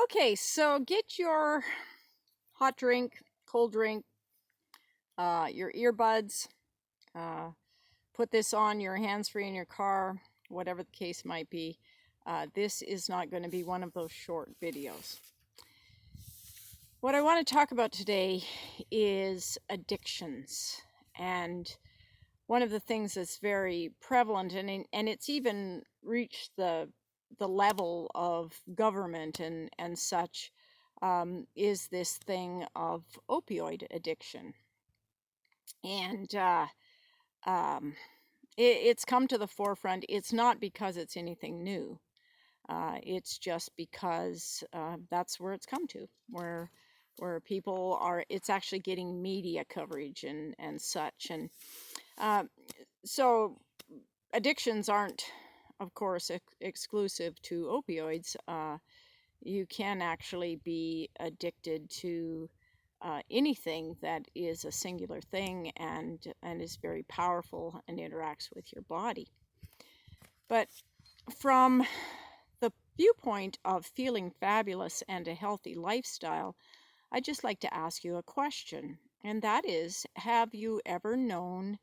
Okay, so get your hot drink, cold drink, your earbuds, uh, put this on your hands-free in your car, whatever the case might be. This is not going to be one of those short videos. What I want to talk about today is addictions. And one of the things that's very prevalent, and it's even reached the level of government and such, is this thing of opioid addiction. And um, it's come to the forefront. It's not because it's anything new. It's just because that's where it's come to, where people are. It's actually getting media coverage and such. And uh, so addictions aren't, of course, exclusive to opioids. You can actually be addicted to anything that is a singular thing and is very powerful and interacts with your body. But from the viewpoint of feeling fabulous and a healthy lifestyle, I'd just like to ask you a question, and that is, have you ever known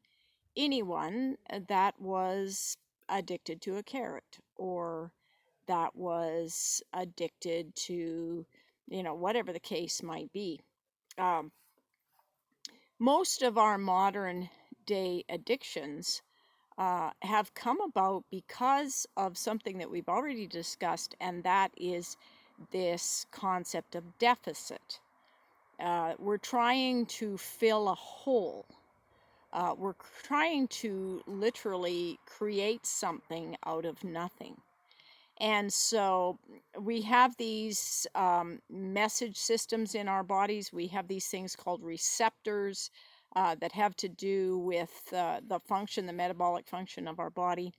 anyone that was addicted to a carrot, or that was addicted to, whatever the case might be? Um, Most of our modern day addictions have come about because of something that we've already discussed, and that is this concept of deficit. We're trying to fill a hole. We're trying to literally create something out of nothing. And so we have these message systems in our bodies. We have these things called receptors that have to do with the function, the metabolic function of our body.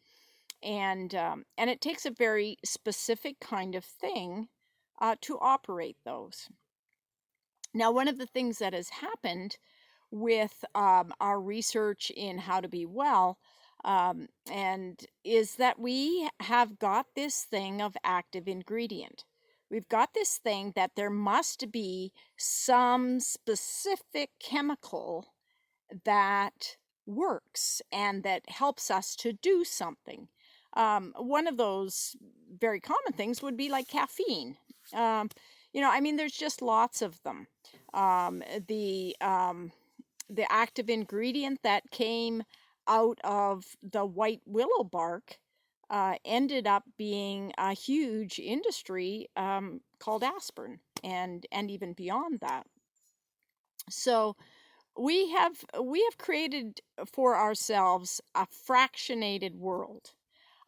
And it takes a very specific kind of thing to operate those. Now, one of the things that has happened with our research in how to be well, and is that we have got this thing of active ingredient. We've got this thing that there must be some specific chemical that works and that helps us to do something. One of those very common things would be like caffeine. There's just lots of them. Um, the um, the active ingredient that came out of the white willow bark ended up being a huge industry called aspirin, and even beyond that. So we have created for ourselves a fractionated world,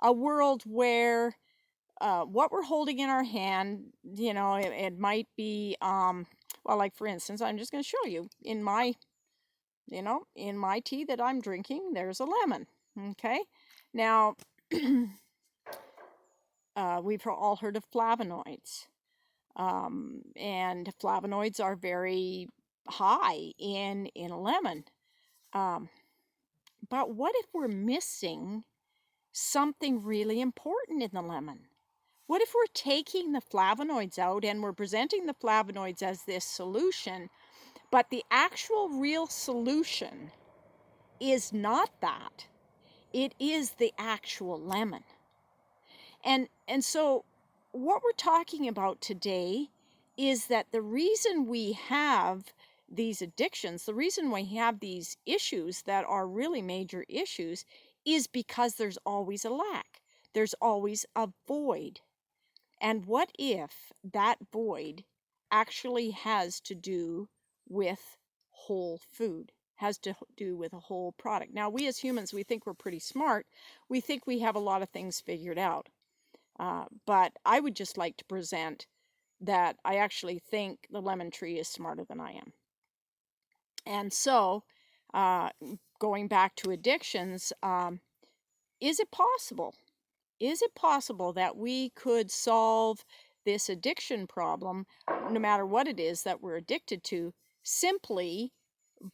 a world where what we're holding in our hand, it might be, well, like for instance, I'm just going to show you in my tea that I'm drinking, there's a lemon. Okay. Now, we've all heard of flavonoids. And flavonoids are very high in a lemon. Um, but what if we're missing something really important in the lemon? What if we're taking the flavonoids out and we're presenting the flavonoids as this solution, but the actual real solution is not that? It is the actual lemon. And so what we're talking about today is that the reason we have these addictions, the reason we have these issues that are really major issues, is because there's always a lack. There's always a void. And what if that void actually has to do with whole food, has to do with a whole product? Now, we as humans, we think we're pretty smart. We think we have a lot of things figured out. But I would just like to present that I actually think the lemon tree is smarter than I am. And so, uh, going back to addictions, is it possible? Is it possible that we could solve this addiction problem, no matter what it is that we're addicted to, simply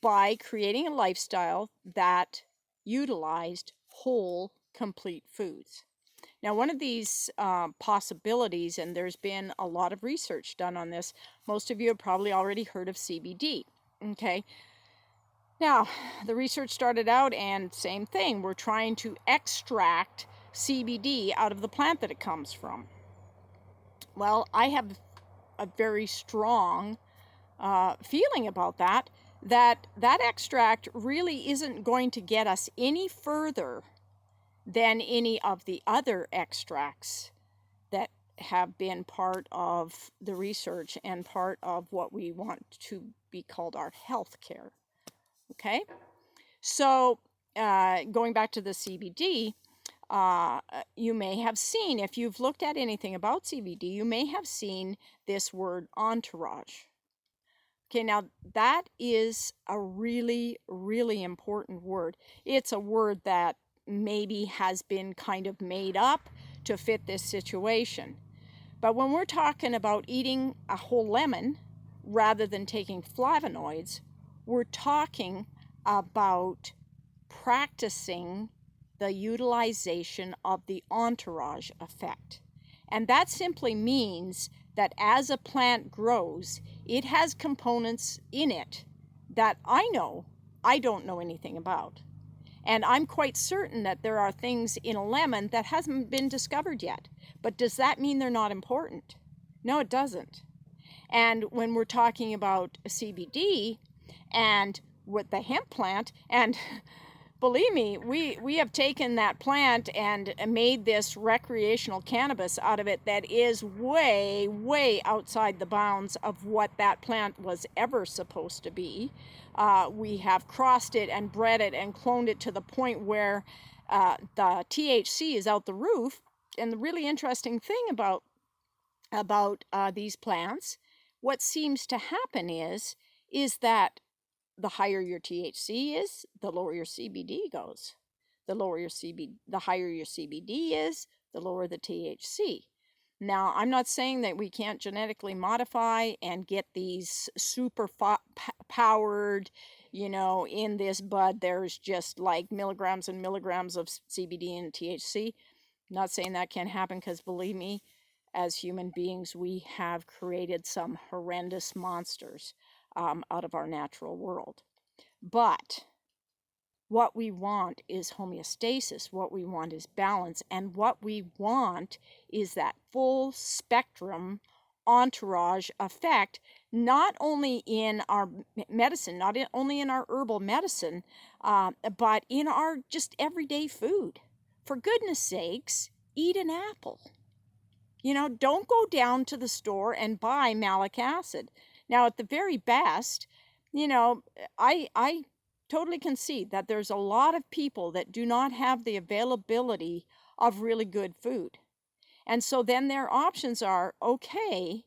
by creating a lifestyle that utilized whole, complete foods? Now, one of these possibilities, and there's been a lot of research done on this, most of you have probably already heard of CBD. Okay. Now, the research started out, and same thing, we're trying to extract CBD out of the plant that it comes from. Well, I have a very strong feeling about that, that extract really isn't going to get us any further than any of the other extracts that have been part of the research and part of what we want to be called our health care. Okay, so going back to the CBD, you may have seen, if you've looked at anything about CBD, you may have seen this word entourage. Okay, now that is a really, really important word. It's a word that maybe has been kind of made up to fit this situation. But when we're talking about eating a whole lemon rather than taking flavonoids, we're talking about practicing the utilization of the entourage effect. And that simply means that as a plant grows, it has components in it that I don't know anything about. And I'm quite certain that there are things in a lemon that hasn't been discovered yet. But does that mean they're not important? No, it doesn't. And when we're talking about CBD and with the hemp plant, and believe me, we have taken that plant and made this recreational cannabis out of it that is way, way outside the bounds of what that plant was ever supposed to be. We have crossed it and bred it and cloned it to the point where the THC is out the roof. And the really interesting thing about these plants, what seems to happen is that the higher your THC is, the lower your CBD goes. The higher your CBD is, the lower the THC. Now, I'm not saying that we can't genetically modify and get these super powered, in this bud, there's just like milligrams and milligrams of CBD and THC. I'm not saying that can't happen, because believe me, as human beings, we have created some horrendous monsters out of our natural world. But what we want is homeostasis, what we want is balance, and what we want is that full spectrum entourage effect, not only in our medicine, not only in our herbal medicine, but in our just everyday food. For goodness sakes, eat an apple. Don't go down to the store and buy malic acid. Now, at the very best, I totally concede that there's a lot of people that do not have the availability of really good food. And so then their options are, okay,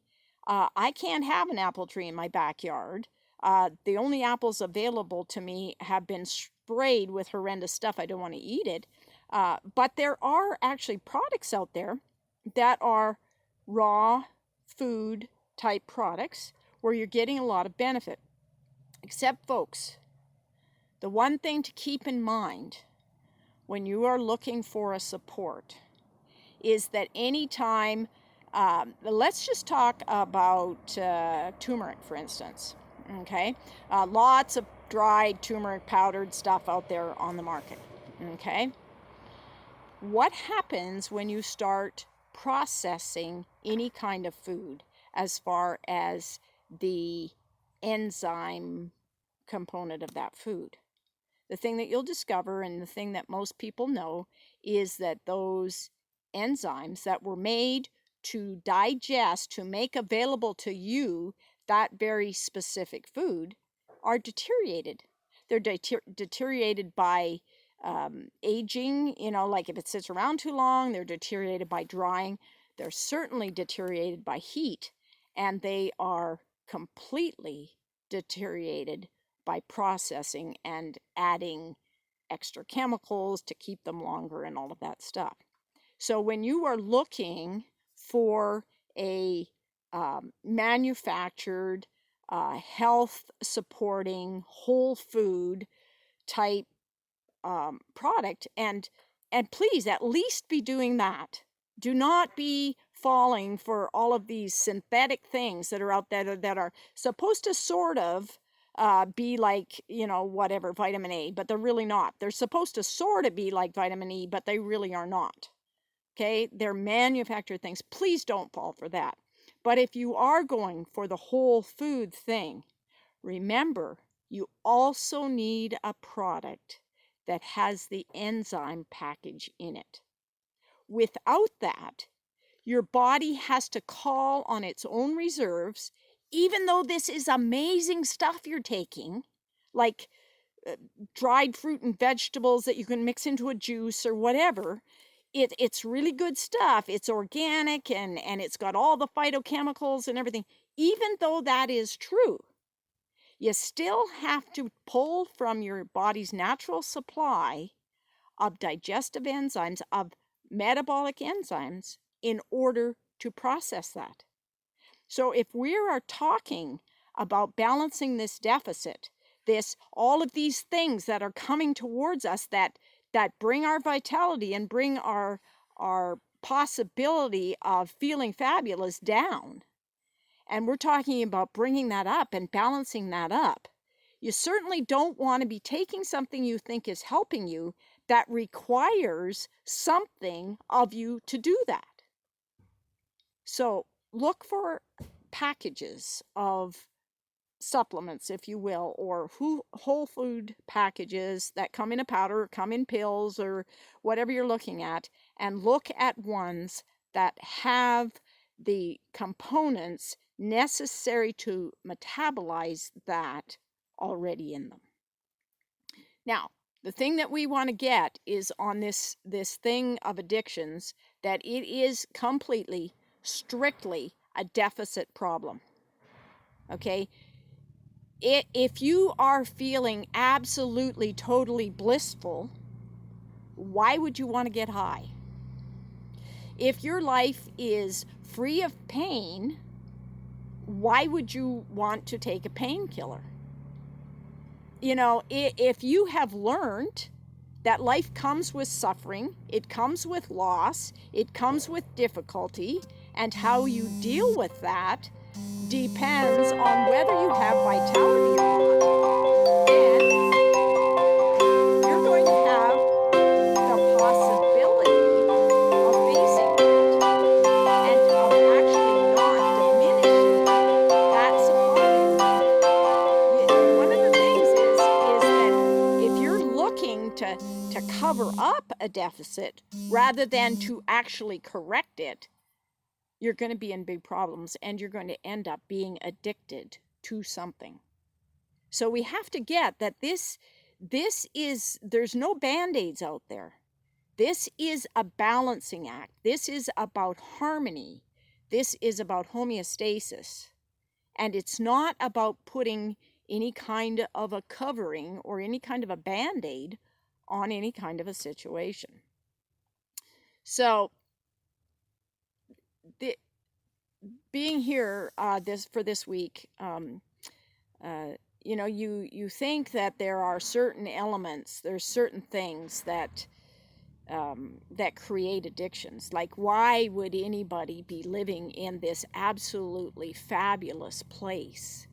I can't have an apple tree in my backyard. The only apples available to me have been sprayed with horrendous stuff. I don't want to eat it. But there are actually products out there that are raw food type products where you're getting a lot of benefit. Except, folks, the one thing to keep in mind when you are looking for a support is that anytime, let's just talk about turmeric, for instance. Okay, lots of dried turmeric powdered stuff out there on the market. Okay, what happens when you start processing any kind of food as far as the enzyme component of that food? The thing that you'll discover, and the thing that most people know, is that those enzymes that were made to digest, to make available to you that very specific food, are deteriorated. They're deteriorated by aging, like if it sits around too long. They're deteriorated by drying. They're certainly deteriorated by heat, and they are completely deteriorated by processing and adding extra chemicals to keep them longer and all of that stuff. So when you are looking for a manufactured, health supporting, whole food type product, and please at least be doing that. Do not be falling for all of these synthetic things that are out there that are supposed to sort of be like, whatever, vitamin A, but they're really not. They're supposed to sort of be like vitamin E, but they really are not. Okay? They're manufactured things. Please don't fall for that. But if you are going for the whole food thing, remember, you also need a product that has the enzyme package in it. Without that, your body has to call on its own reserves, even though this is amazing stuff you're taking, like dried fruit and vegetables that you can mix into a juice or whatever. It's really good stuff. It's organic and it's got all the phytochemicals and everything. Even though that is true, you still have to pull from your body's natural supply of digestive enzymes, of metabolic enzymes, in order to process that. So if we are talking about balancing this deficit, all of these things that are coming towards us that bring our vitality and bring our possibility of feeling fabulous down, and we're talking about bringing that up and balancing that up, you certainly don't want to be taking something you think is helping you that requires something of you to do that. So look for packages of supplements, if you will, or whole food packages that come in a powder or come in pills or whatever you're looking at, and look at ones that have the components necessary to metabolize that already in them. Now, the thing that we want to get is on this thing of addictions, that it is completely, strictly a deficit problem. Okay? If you are feeling absolutely, totally blissful, why would you want to get high? If your life is free of pain, why would you want to take a painkiller? If you have learned that life comes with suffering, it comes with loss, it comes with difficulty, and how you deal with that depends on whether you have vitality or not. And you're going to have the possibility of facing that and of actually not diminishing that supply. One of the things is that if you're looking to cover up a deficit rather than to actually correct it, you're going to be in big problems and you're going to end up being addicted to something. So we have to get that this is, there's no band-aids out there. This is a balancing act. This is about harmony. This is about homeostasis. And it's not about putting any kind of a covering or any kind of a band-aid on any kind of a situation. So being here for this week, you think that there are certain elements, there's certain things that create addictions. Like, why would anybody be living in this absolutely fabulous place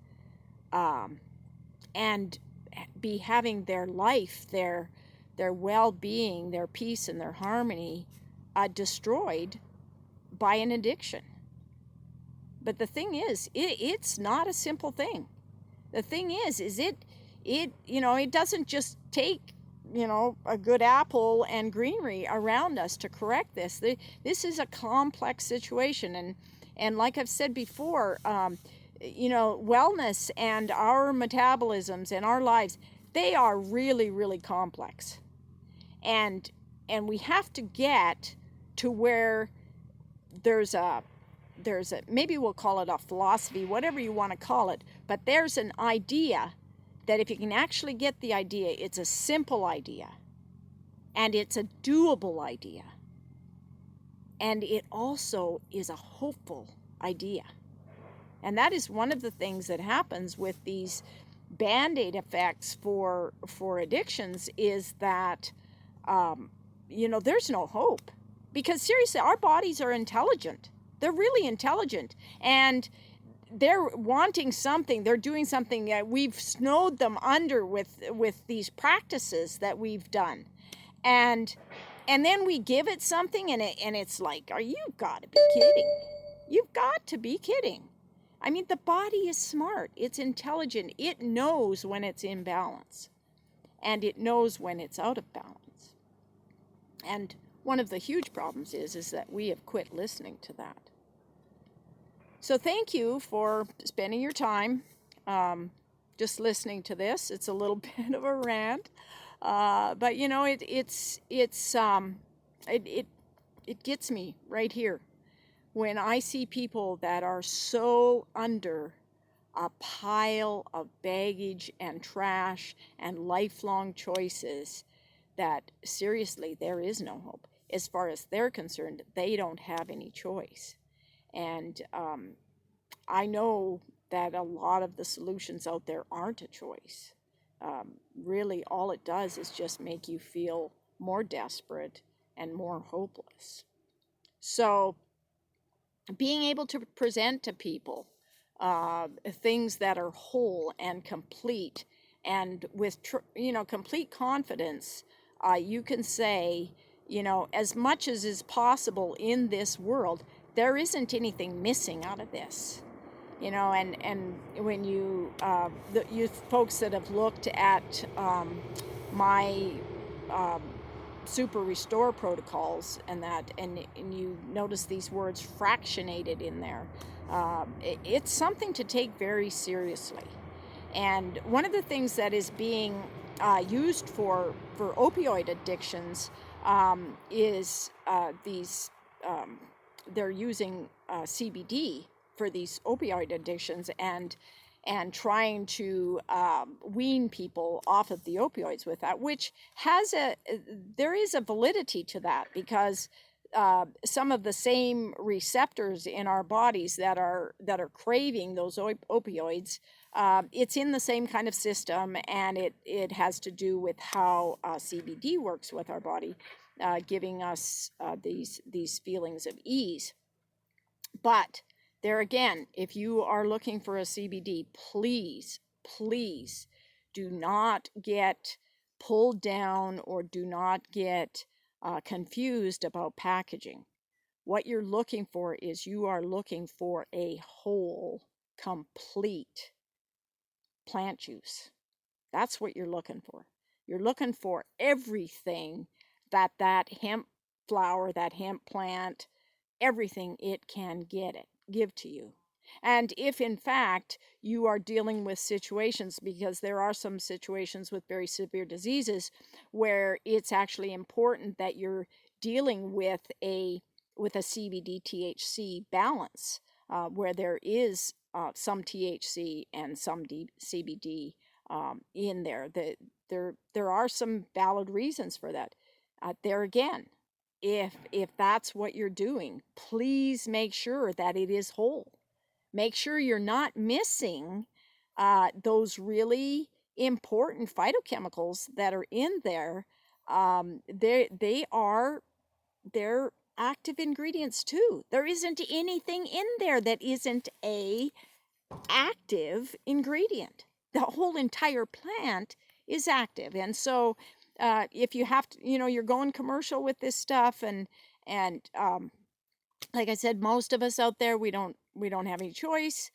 and be having their life, their well-being, their peace, and their harmony destroyed by an addiction? But the thing is, it's not a simple thing. The thing is it doesn't just take, a good apple and greenery around us to correct this. This is a complex situation. And like I've said before, wellness and our metabolisms and our lives, they are really, really complex. And we have to get to where there's a, maybe we'll call it a philosophy, whatever you want to call it, but there's an idea that if you can actually get the idea, it's a simple idea, and it's a doable idea, and it also is a hopeful idea. And that is one of the things that happens with these band-aid effects for addictions, is that, there's no hope. Because seriously, our bodies are intelligent. They're really intelligent. And they're wanting something, they're doing something. We've snowed them under with these practices that we've done, and then we give it something, and it's like, are you got to be kidding? You've got to be kidding. I mean, the body is smart, it's intelligent, it knows when it's in balance, and it knows when it's out of balance. And one of the huge problems is that we have quit listening to that. So thank you for spending your time just listening to this. It's a little bit of a rant, but you know, it gets me right here when I see people that are so under a pile of baggage and trash and lifelong choices that seriously there is no hope. As far as they're concerned, they don't have any choice. And I know that a lot of the solutions out there aren't a choice. Really, all it does is just make you feel more desperate and more hopeless. So, being able to present to people things that are whole and complete, and with complete confidence, you can say, as much as is possible in this world, there isn't anything missing out of this. And when you folks that have looked at my super restore protocols and you notice these words fractionated in there, it's something to take very seriously. And one of the things that is being used for opioid addictions is these they're using CBD for these opioid addictions, and trying to wean people off of the opioids with that, which there is a validity to that, because some of the same receptors in our bodies that are craving those opioids, it's in the same kind of system, and it has to do with how CBD works with our body, giving us these feelings of ease. But there again, if you are looking for a CBD, please do not get pulled down, or do not get confused about packaging. What you're looking for is, you are looking for a whole, complete plant juice. That's what you're looking for. You're looking for everything that hemp flower, that hemp plant, everything it can give to you. And if in fact you are dealing with situations, because there are some situations with very severe diseases where it's actually important that you're dealing with a CBD THC balance, where there is some THC and some CBD in there. There are some valid reasons for that. There again, if that's what you're doing, please make sure that it is whole. Make sure you're not missing those really important phytochemicals that are in there. They're active ingredients too. There isn't anything in there that isn't a active ingredient. The whole entire plant is active. And so if you have to, you're going commercial with this stuff, and like I said, most of us out there, we don't have any choice.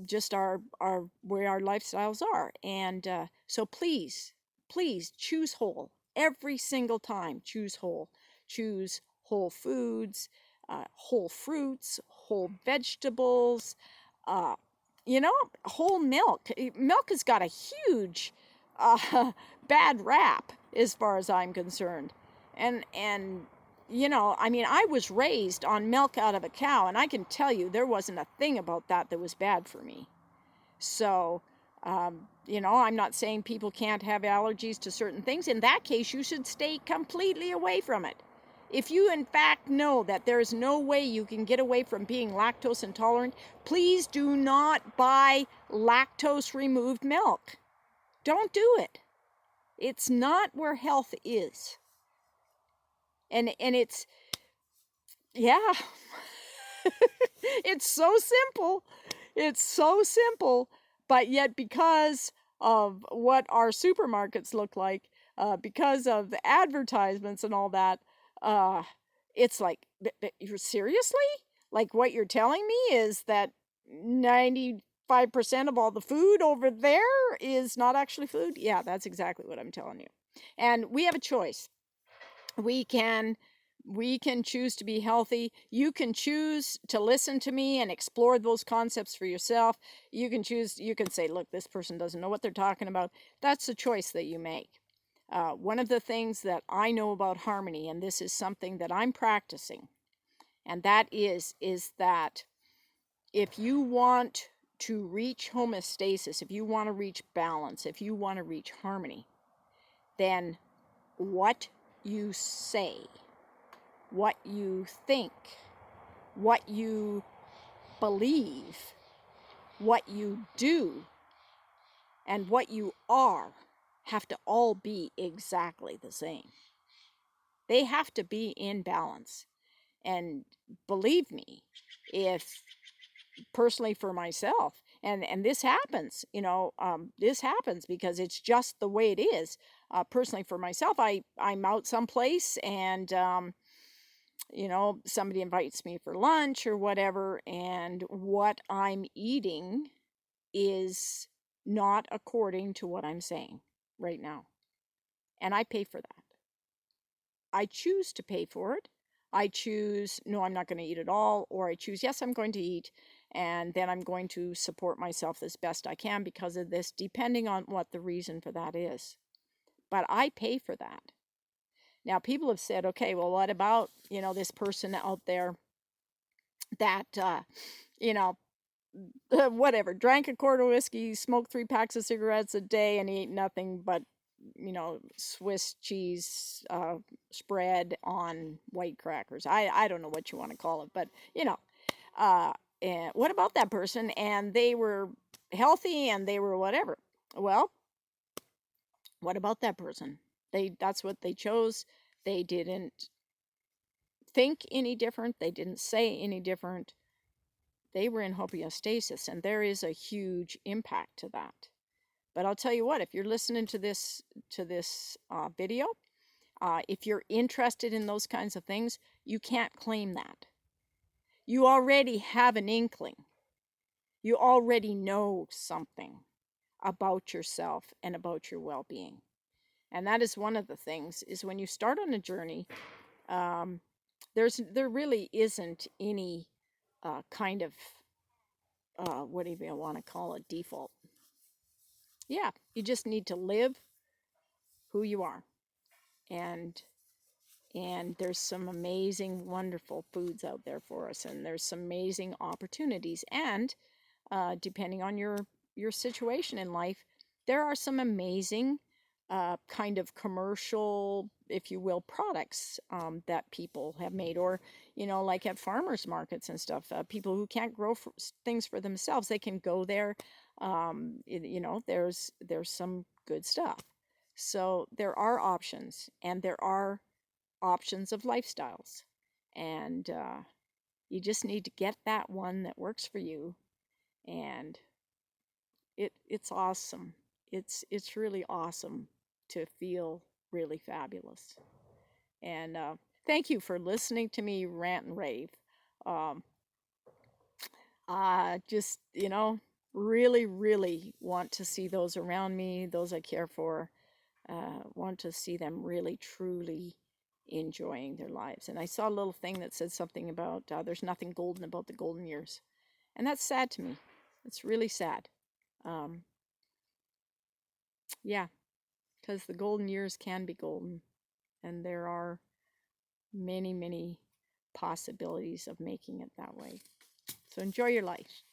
Just our where our lifestyles are. And so please choose whole every single time. Choose whole. Choose whole foods, whole fruits, whole vegetables, whole milk. Milk has got a huge bad rap as far as I'm concerned. And I mean, I was raised on milk out of a cow, and I can tell you there wasn't a thing about that was bad for me. So, I'm not saying people can't have allergies to certain things. In that case, you should stay completely away from it. If you, in fact, know that there is no way you can get away from being lactose intolerant, please do not buy lactose-removed milk. Don't do it. It's not where health is. And it's, yeah, it's so simple. It's so simple, but yet because of what our supermarkets look like, because of the advertisements and all that, uh, it's like, you're seriously? Like what you're telling me is that 95% of all the food over there is not actually food? Yeah, that's exactly what I'm telling you. And we have a choice. We can choose to be healthy. You can choose to listen to me and explore those concepts for yourself. You can choose, you can say, look, this person doesn't know what they're talking about. That's a choice that you make. One of the things that I know about harmony, and this is something that I'm practicing, and that is that if you want to reach homeostasis, if you want to reach balance, if you want to reach harmony, then what you say, what you think, what you believe, what you do, and what you are have to all be exactly the same. They have to be in balance. And believe me, if personally for myself, and this happens, this happens because it's just the way it is. Personally for myself, I'm out someplace and somebody invites me for lunch or whatever, and what I'm eating is not according to what I'm saying right now. And I pay for that. I choose to pay for it. I choose, no, I'm not going to eat at all, or I choose, yes, I'm going to eat, and then I'm going to support myself as best I can because of this, depending on what the reason for that is. But I pay for that. Now, people have said, okay, well, what about, this person out there that, whatever, drank a quart of whiskey, smoked 3 packs of cigarettes a day, and he ate nothing but, Swiss cheese spread on white crackers. I don't know what you want to call it, but, and what about that person? And they were healthy and they were whatever. Well, what about that person? That's what they chose. They didn't think any different. They didn't say any different. They were in homeostasis, and there is a huge impact to that. But I'll tell you what, if you're listening to this video, if you're interested in those kinds of things, you can't claim that. You already have an inkling. You already know something about yourself and about your well-being. And that is one of the things, is when you start on a journey, there really isn't any kind of what do you want to call it, default. Yeah, you just need to live who you are. And there's some amazing, wonderful foods out there for us, and there's some amazing opportunities. And depending on your situation in life, there are some amazing kind of commercial, if you will, products that people have made, or like at farmers markets and stuff. People who can't grow things for themselves, they can go there. There's some good stuff. So there are options, and there are options of lifestyles, and you just need to get that one that works for you. And it's awesome. It's really awesome to feel really fabulous. And thank you for listening to me rant and rave. Um, I just, really, really want to see those around me, those I care for, want to see them really, truly enjoying their lives. And I saw a little thing that said something about there's nothing golden about the golden years. And that's sad to me. It's really sad. Um, yeah, because the golden years can be golden. And there are many, many possibilities of making it that way. So enjoy your life.